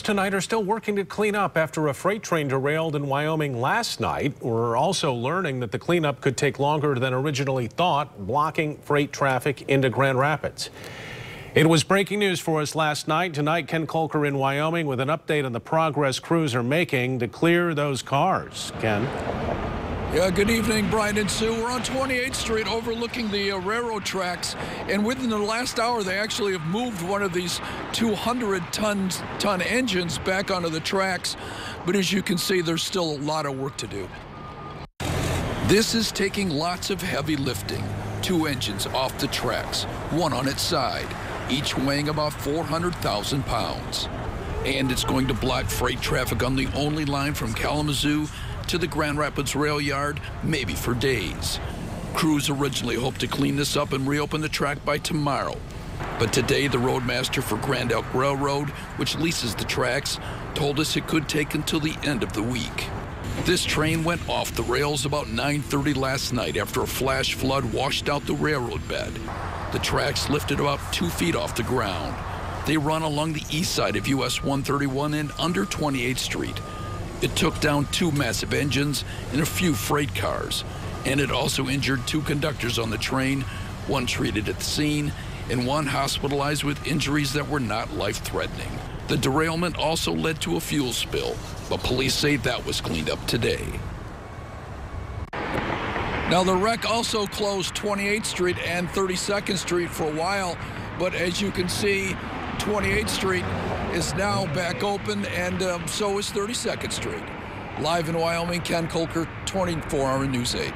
Tonight are still working to clean up after a freight train derailed in Wyoming last night. We're also learning that the cleanup could take longer than originally thought, blocking freight traffic into Grand Rapids. It was breaking news for us last night. Tonight, Ken Kolker in Wyoming with an update on the progress crews are making to clear those cars. Ken? Yeah, good evening, Brian and Sue. We're on 28th Street overlooking the railroad tracks, and within the last hour they actually have moved one of these 200-ton engines back onto the tracks, but as you can see, there's still a lot of work to do. This is taking lots of heavy lifting. 2 engines off the tracks, one on its side, each weighing about 400,000 pounds. And it's going to block freight traffic on the only line from Kalamazoo to the Grand Rapids rail yard, maybe for days. Crews originally hoped to clean this up and reopen the track by tomorrow. But today, the roadmaster for Grand Elk Railroad, which leases the tracks, told us it could take until the end of the week. This train went off the rails about 9:30 last night after a flash flood washed out the railroad bed. The tracks lifted about 2 feet off the ground. They run along the east side of US 131 and under 28th Street. It took down 2 massive engines and a few freight cars, and it also injured 2 conductors on the train, one treated at the scene and one hospitalized with injuries that were not life-threatening. The derailment also led to a fuel spill, but police say that was cleaned up today. Now, the wreck also closed 28th Street and 32nd Street for a while, but as you can see, 28th Street is now back open, and so is 32nd Street. Live in Wyoming, Ken Kolker, 24-Hour News 8.